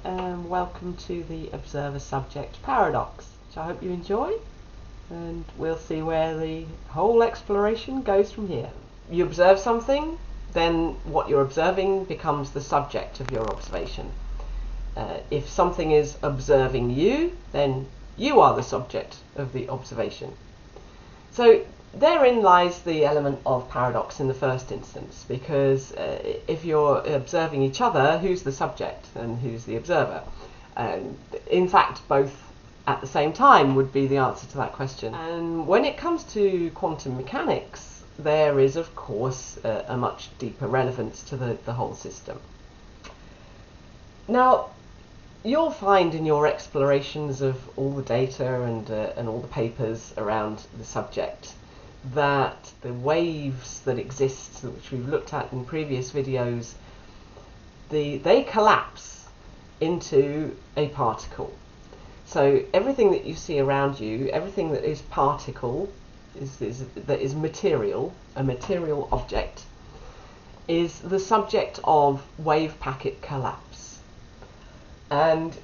and welcome to the observer-subject paradox, which I hope you enjoy, and we'll see where the whole exploration goes from here. You observe something, then what you're observing becomes the subject of your observation. If something is observing you, then you are the subject of the observation. So therein lies the element of paradox in the first instance, because if you're observing each other, who's the subject and who's the observer? In fact, both at the same time would be the answer to that question. And when it comes to quantum mechanics, there is, of course, a much deeper relevance to the whole system. Now, you'll find in your explorations of all the data and all the papers around the subject that the waves that exist, which we've looked at in previous videos, they collapse into a particle. So everything that you see around you, everything that is particle, that is material, a material object, is the subject of wave packet collapse. And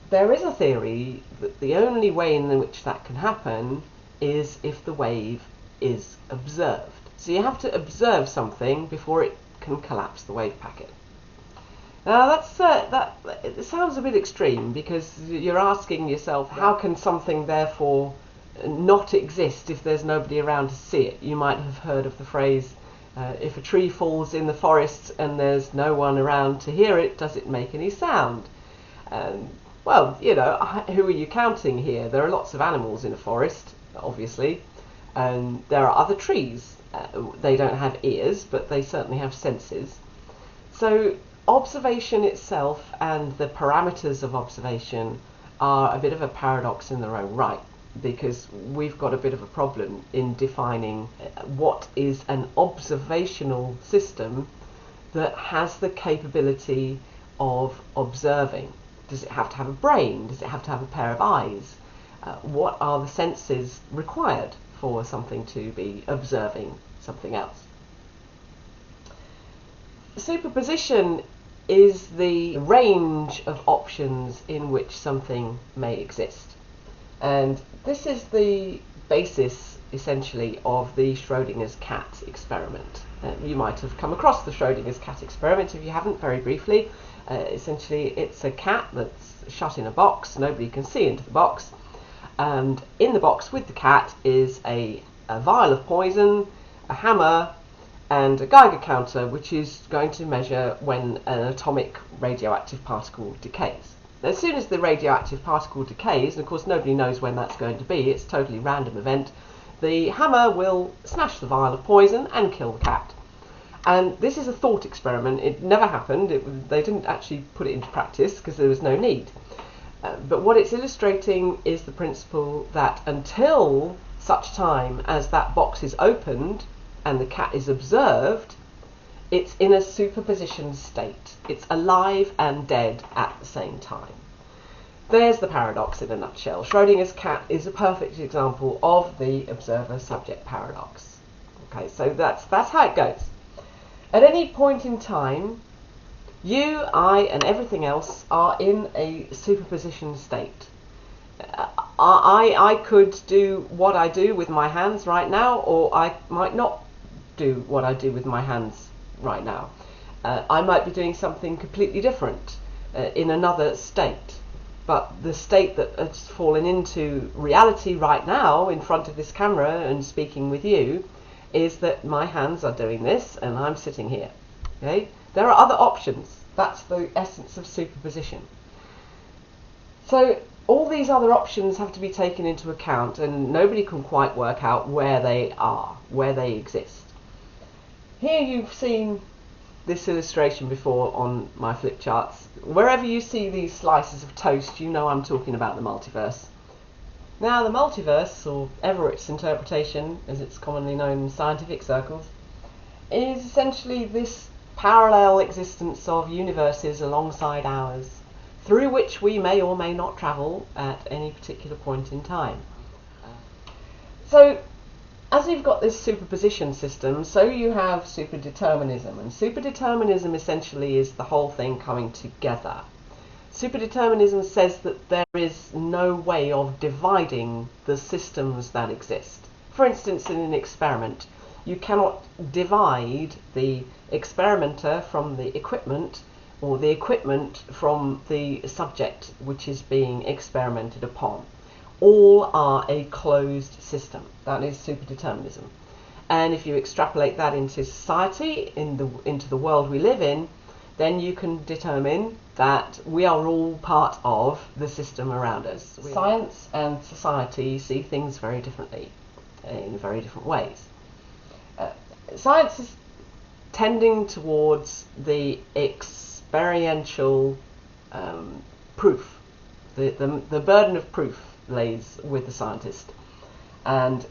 there is a theory that the only way in which that can happen is if the wave is observed. So you have to observe something before it can collapse the wave packet. Now it sounds a bit extreme, because you're asking yourself, how can something therefore not exist if there's nobody around to see it? You might have heard of the phrase, if a tree falls in the forest and there's no one around to hear it, does it make any sound? Well, you know, who are you counting here? There are lots of animals in a forest, obviously, and there are other trees. They don't have ears, but they certainly have senses. So observation itself and the parameters of observation are a bit of a paradox in their own right, because we've got a bit of a problem in defining what is an observational system that has the capability of observing. Does it have to have a brain? Does it have to have a pair of eyes? What are the senses required for something to be observing something else? Superposition is the range of options in which something may exist. And this is the basis, essentially, of the Schrodinger's cat experiment. You might have come across the Schrodinger's cat experiment. If you haven't, very briefly, essentially it's a cat that's shut in a box. Nobody can see into the box. And in the box with the cat is a vial of poison, a hammer, and a Geiger counter, which is going to measure when an atomic radioactive particle decays. As soon as the radioactive particle decays, and of course nobody knows when that's going to be, it's a totally random event, the hammer will smash the vial of poison and kill the cat. And this is a thought experiment. It never happened. They didn't actually put it into practice because there was no need. But what it's illustrating is the principle that until such time as that box is opened and the cat is observed, it's in a superposition state. It's alive and dead at the same time. There's the paradox in a nutshell. Schrodinger's cat is a perfect example of the observer-subject paradox. Okay, so that's how it goes. At any point in time, you, I, and everything else are in a superposition state. I could do what I do with my hands right now, or I might not do what I do with my hands right now. I might be doing something completely different in another state. But the state that has fallen into reality right now in front of this camera and speaking with you is that my hands are doing this and I'm sitting here. Okay? There are other options. That's the essence of superposition. So all these other options have to be taken into account, and nobody can quite work out where they are, where they exist. Here you've seen this illustration before on my flip charts. Wherever you see these slices of toast, you know I'm talking about the multiverse. Now, the multiverse, or Everett's interpretation, as it's commonly known in scientific circles, is essentially this parallel existence of universes alongside ours, through which we may or may not travel at any particular point in time. So, as you've got this superposition system, so you have superdeterminism, and superdeterminism essentially is the whole thing coming together. Superdeterminism says that there is no way of dividing the systems that exist. For instance, in an experiment, you cannot divide the experimenter from the equipment, or the equipment from the subject which is being experimented upon. All are a closed system. That is superdeterminism. And if you extrapolate that into society, into the world we live in, then you can determine that we are all part of the system around us. Science and society see things very differently, in very different ways. Science is tending towards the experiential proof. The burden of proof lays with the scientist. And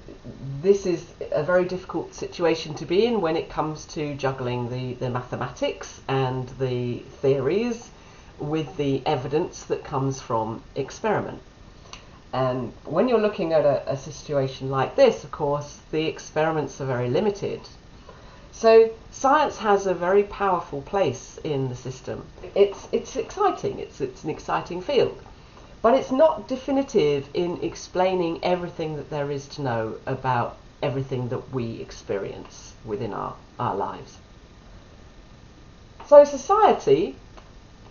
this is a very difficult situation to be in when it comes to juggling the mathematics and the theories with the evidence that comes from experiment. And when you're looking at a situation like this, of course, the experiments are very limited. So science has a very powerful place in the system. It's exciting, it's an exciting field. But it's not definitive in explaining everything that there is to know about everything that we experience within our lives. So society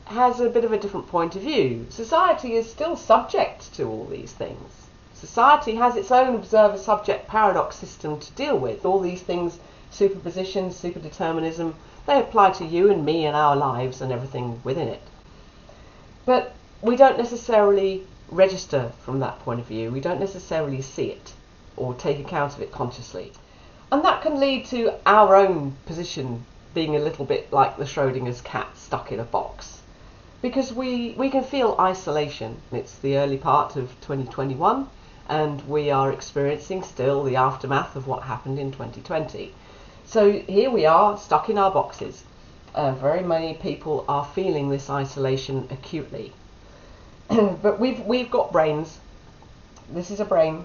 has a bit of a different point of view. Society is still subject to all these things. Society has its own observer-subject paradox system to deal with. All these things, superposition, superdeterminism, they apply to you and me and our lives and everything within it. But we don't necessarily register from that point of view. We don't necessarily see it or take account of it consciously. And that can lead to our own position being a little bit like the Schrodinger's cat stuck in a box. Because we can feel isolation. It's the early part of 2021 and we are experiencing still the aftermath of what happened in 2020. So here we are stuck in our boxes. Very many people are feeling this isolation acutely. But we've got brains. This is a brain.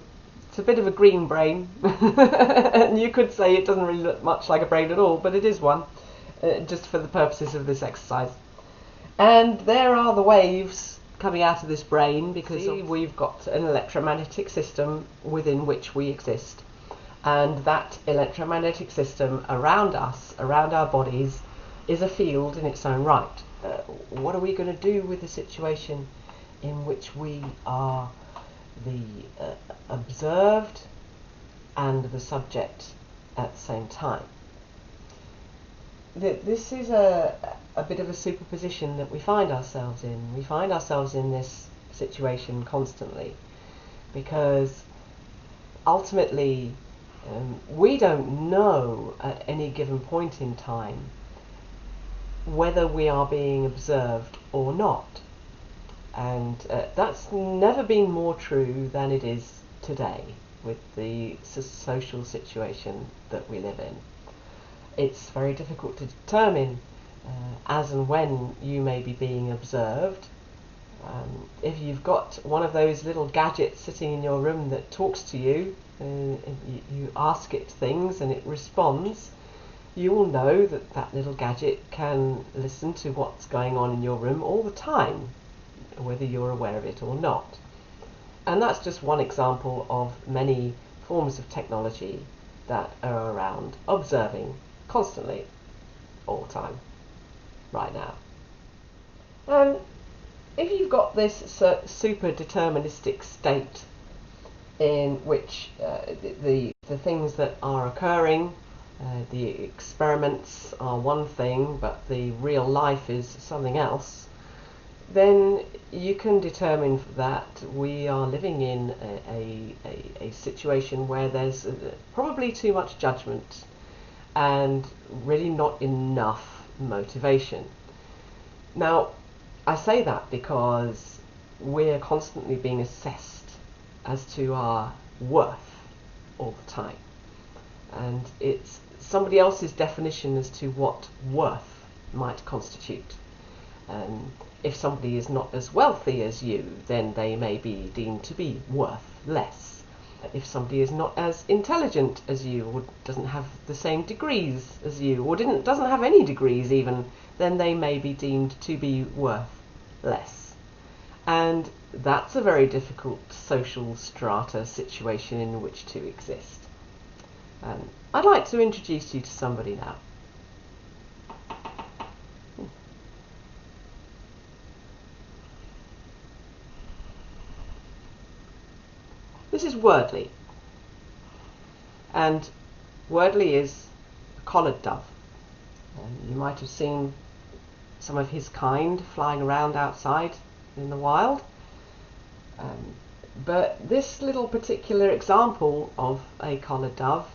It's a bit of a green brain. And you could say it doesn't really look much like a brain at all, but it is one, just for the purposes of this exercise. And there are the waves coming out of this brain because we've got an electromagnetic system within which we exist. And that electromagnetic system around us, around our bodies, is a field in its own right. What are we going to do with the situation in which we are the observed and the subject at the same time? This is a bit of a superposition that we find ourselves in. We find ourselves in this situation constantly because ultimately we don't know at any given point in time whether we are being observed or not. And that's never been more true than it is today with the social situation that we live in. It's very difficult to determine as and when you may be being observed. If you've got one of those little gadgets sitting in your room that talks to you, you ask it things and it responds, you will know that that little gadget can listen to what's going on in your room all the time, whether you're aware of it or not. And that's just one example of many forms of technology that are around, observing constantly, all the time, right now. And if you've got this super deterministic state in which the things that are occurring, the experiments are one thing, but the real life is something else, then you can determine that we are living in a situation where there's probably too much judgment and really not enough motivation. Now, I say that because we're constantly being assessed as to our worth all the time. And it's somebody else's definition as to what worth might constitute. If somebody is not as wealthy as you, then they may be deemed to be worth less. If somebody is not as intelligent as you, or doesn't have the same degrees as you, or doesn't have any degrees even, then they may be deemed to be worth less. And that's a very difficult social strata situation in which to exist. I'd like to introduce you to somebody now. This is Wordley, and Wordley is a collared dove. You might have seen some of his kind flying around outside in the wild. But this little particular example of a collared dove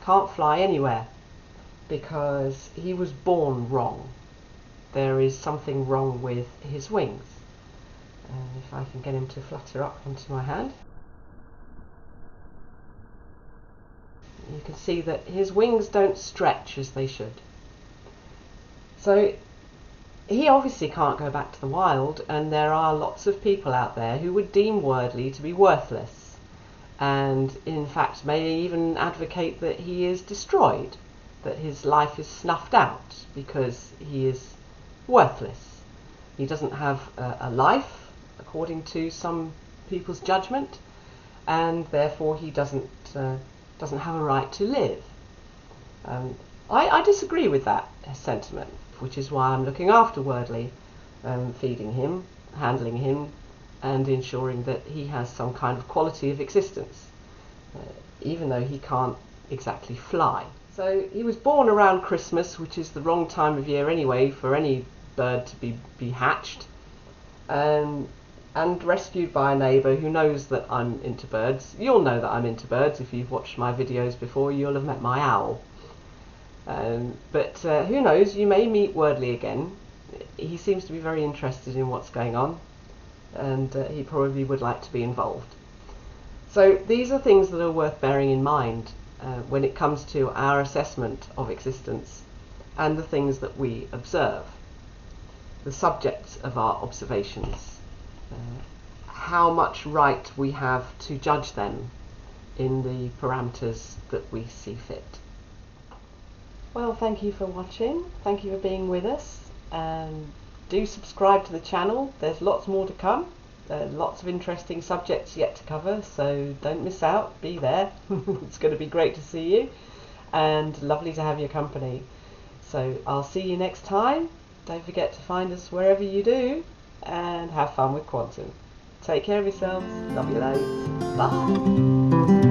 can't fly anywhere because he was born wrong. There is something wrong with his wings. And if I can get him to flutter up onto my hand, you can see that his wings don't stretch as they should. So he obviously can't go back to the wild, and there are lots of people out there who would deem Wordley to be worthless, and in fact may even advocate that he is destroyed, that his life is snuffed out because he is worthless. He doesn't have a life according to some people's judgment, and therefore he doesn't have a right to live. I disagree with that sentiment, which is why I'm looking after Wordley, feeding him, handling him, and ensuring that he has some kind of quality of existence, even though he can't exactly fly. So he was born around Christmas, which is the wrong time of year anyway for any bird to be hatched, and rescued by a neighbour who knows that I'm into birds. You'll know that I'm into birds. If you've watched my videos before, you'll have met my owl. But who knows, you may meet Wordley again. He seems to be very interested in what's going on, and he probably would like to be involved. So these are things that are worth bearing in mind when it comes to our assessment of existence and the things that we observe, the subjects of our observations, how much right we have to judge them in the parameters that we see fit. Well, thank you for watching, thank you for being with us, and do subscribe to the channel. There's lots more to come, lots of interesting subjects yet to cover, so don't miss out, be there. It's going to be great to see you, and lovely to have your company. So I'll see you next time. Don't forget to find us wherever you do, and have fun with quantum. Take care of yourselves, love you loads, bye.